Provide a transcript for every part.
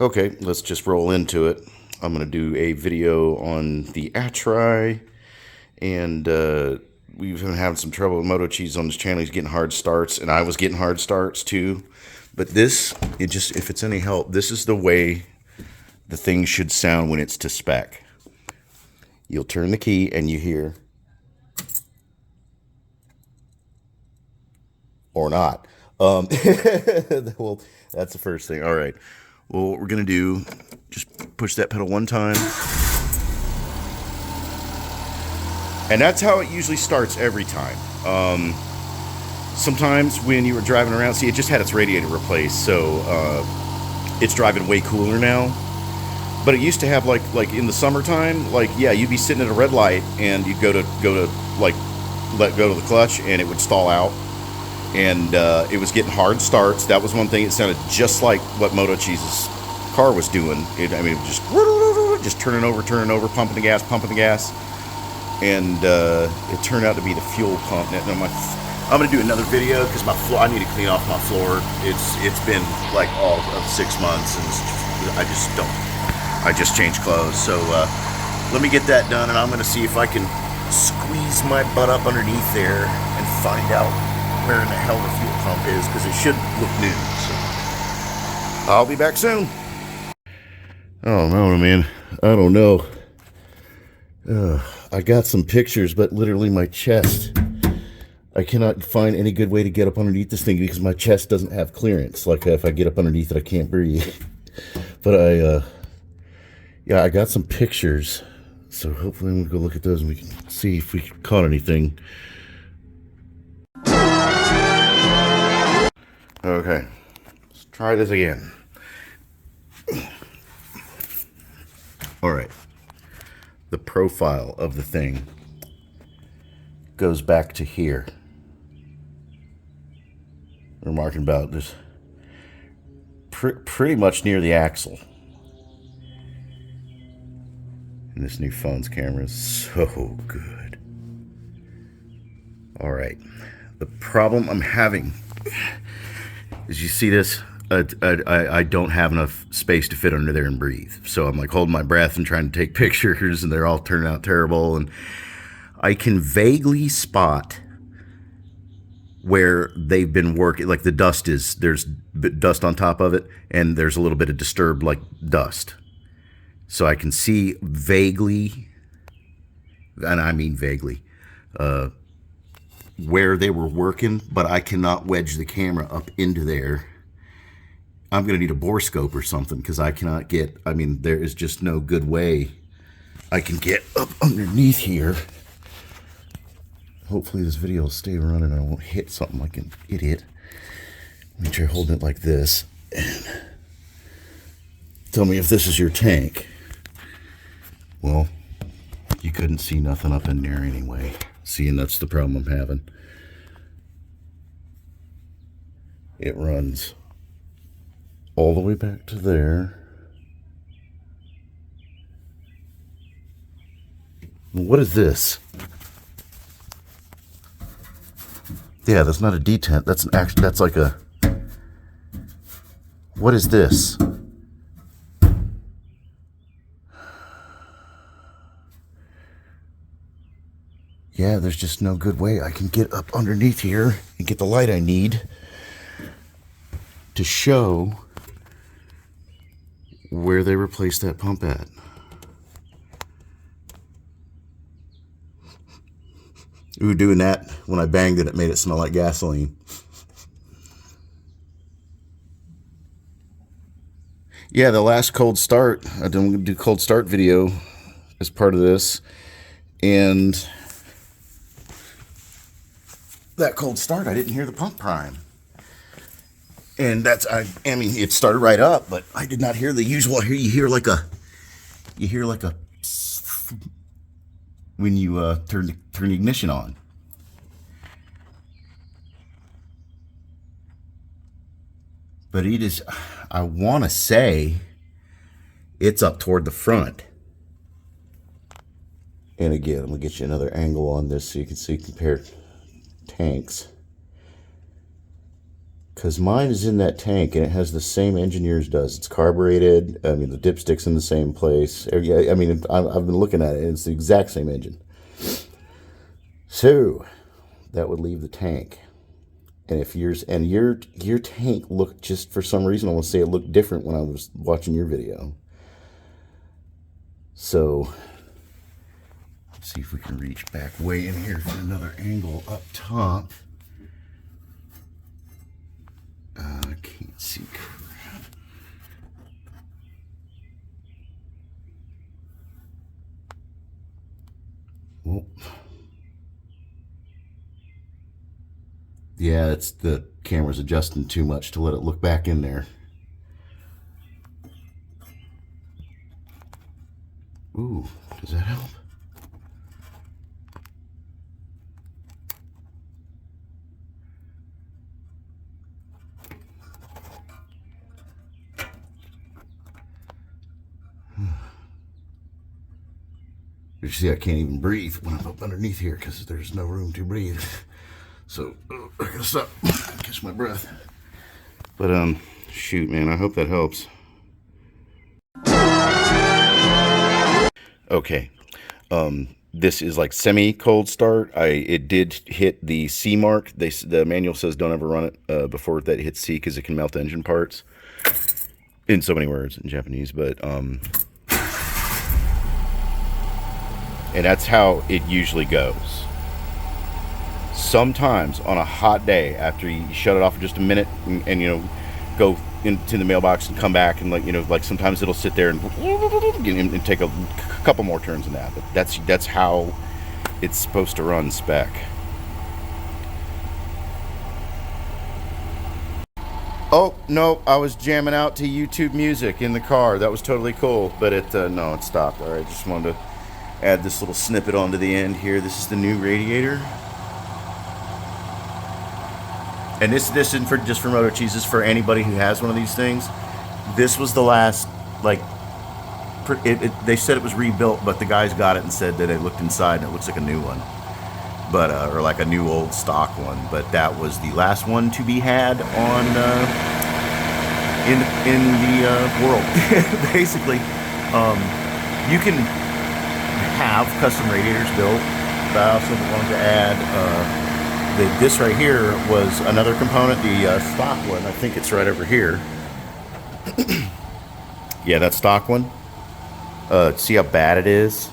Okay, let's just roll into it. I'm going to do a video on the Atri, and we've been having some trouble with Moto Cheese on this channel. He's getting hard starts, and I was getting hard starts too. But this, if it's any help, this is the way the thing should sound when it's to spec. You'll turn the key and you hear, or not. Well, that's the first thing. All right. Well, what we're going to do, just push that pedal one time. And that's how it usually starts every time. Sometimes when you were driving around, see, it just had its radiator replaced, so it's driving way cooler now. But it used to have, like in the summertime, yeah, you'd be sitting at a red light and you'd go to like let go of the clutch and it would stall out. And it was getting hard starts. That was one thing. It sounded just like what Moto Cheese's car was doing. I mean, just turning over, pumping the gas. And it turned out to be the fuel pump. Now, I'm going to do another video because I need to clean off my floor. It's been like all of 6 months, and I just changed clothes. So let me get that done, and I'm going to see if I can squeeze my butt up underneath there and find out where in the hell the fuel pump is, because it should look new. So I'll be back soon. Oh no, man, I don't know. I got some pictures, but literally my chest, I cannot find any good way to get up underneath this thing because my chest doesn't have clearance. Like if I get up underneath it, I can't breathe. But yeah, I got some pictures, so hopefully I'm gonna go look at those and we can see if we caught anything. Okay, let's try this again. All right, the profile of the thing goes back to here. We're marking about this pretty much near the axle. And this new phone's camera is so good. All right, the problem I'm having is, you see this? I don't have enough space to fit under there and breathe. So I'm like holding my breath and trying to take pictures, and they're all turning out terrible. And I can vaguely spot where they've been working, like there's dust on top of it, and there's a little bit of disturbed like dust. So I can see vaguely, and I mean vaguely, where they were working, but I cannot wedge the camera up into there. I'm going to need a bore scope or something, because I cannot get, I mean, there is just no good way I can get up underneath here. Hopefully this video will stay running and I won't hit something like an idiot. Let me try holding it like this. And tell me if this is your tank. Well, you couldn't see nothing up in there anyway. See, and that's the problem I'm having. It runs all the way back to there. What is this? Yeah, that's not a detent. That's an action. That's like a. What is this? Yeah, there's just no good way I can get up underneath here and get the light I need to show where they replaced that pump at. Ooh, doing that when I banged it, it made it smell like gasoline. Yeah, the last cold start, I'm going to do cold start video as part of this, and that cold start, I didn't hear the pump prime. And that's, I mean, it started right up, but I did not hear the usual. Here you hear like a when you turn the ignition on. But it is, I want to say, it's up toward the front. And again, I'm going to get you another angle on this so you can see compare tanks. because mine is in that tank and it has the same engine yours does. It's carbureted. I mean, the dipstick's in the same place. I mean, I've been looking at it, and it's the exact same engine. So that would leave the tank. And if yours and your tank looked, just for some reason, I want to say it looked different when I was watching your video. So let's see if we can reach back way in here for another angle up top. I can't see crap. Well, yeah, it's the camera's adjusting too much to let it look back in there. Ooh, does that help? You see, I can't even breathe when I'm up underneath here because there's no room to breathe. So I gotta stop, catch my breath. But shoot, man, I hope that helps. Okay, this is like semi-cold start. It did hit the C mark. The manual says don't ever run it before that hits C because it can melt engine parts. In so many words in Japanese, but and that's how it usually goes. Sometimes on a hot day, after you shut it off for just a minute and you know, go into the mailbox and come back and, like, you know, like sometimes it'll sit there and take a couple more turns than that. But that's how it's supposed to run spec. Oh no, I was jamming out to YouTube music in the car. That was totally cool, but no, it stopped. All right, just wanted to add this little snippet onto the end here. This is the new radiator. And this isn't for just for Moto Cheese, this is for anybody who has one of these things. This was the last, like, they said it was rebuilt, but the guys got it and said that they looked inside and it looks like a new one. But, or like a new old stock one. But that was the last one to be had on, in the world. Basically, you can have custom radiators built, but I also wanted to add, this right here was another component, the stock one. I think it's right over here. Yeah, that stock one. See how bad it is,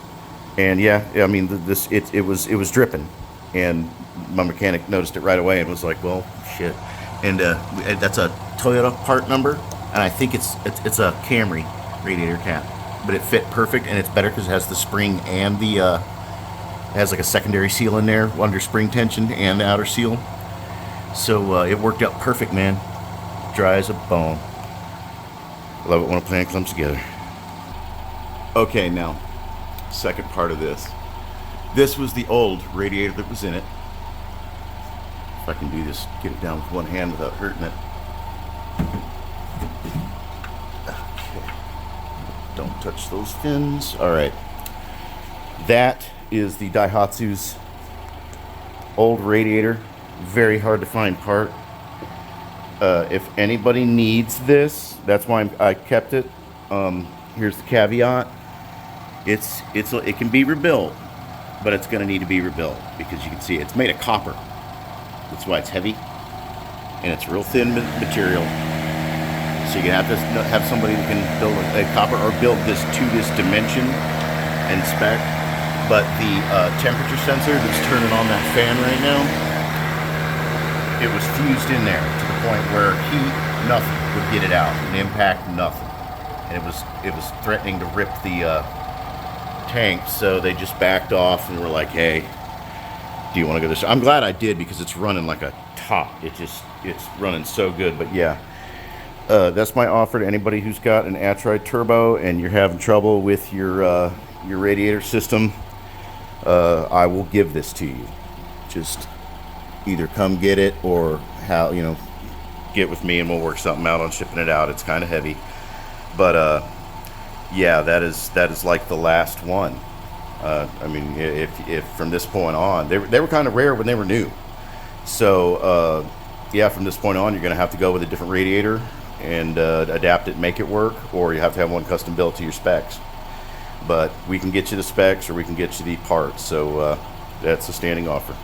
and yeah, I mean it was dripping, and my mechanic noticed it right away and was like, "Well, shit." And that's a Toyota part number, and I think it's a Camry radiator cap, but it fit perfect, and it's better because it has the spring and the it has like a secondary seal in there under spring tension and the outer seal. So it worked out perfect, man. Dry as a bone. Love it when a plan comes together. Okay, now, second part of this. This was the old radiator that was in it. If I can do this, get it down with one hand without hurting it. Okay. Don't touch those fins. All right. That is the Daihatsu's old radiator. Very hard to find part. If anybody needs this, that's why I kept it. Here's the caveat. It can be rebuilt, but it's going to need to be rebuilt because you can see it's made of copper. That's why it's heavy, and it's real thin material. So you're going to have to have somebody who can build a copper or build this to this dimension and spec. But the temperature sensor that's turning on that fan right now, it was fused in there to the point where heat, nothing would get it out, an impact, nothing, and it was threatening to rip the tank. So they just backed off and were like, "Hey, do you want to go this?" I'm glad I did because it's running like a top. It's running so good. But yeah, that's my offer to anybody who's got an Atroid turbo and you're having trouble with your radiator system. I will give this to you. Just either come get it or get with me and we'll work something out on shipping it out. It's kind of heavy, but yeah, that is like the last one. I mean, if from this point on, they were kind of rare when they were new. So yeah, from this point on, you're going to have to go with a different radiator and adapt it, make it work, or you have to have one custom built to your specs. But we can get you the specs, or we can get you the parts. So that's a standing offer.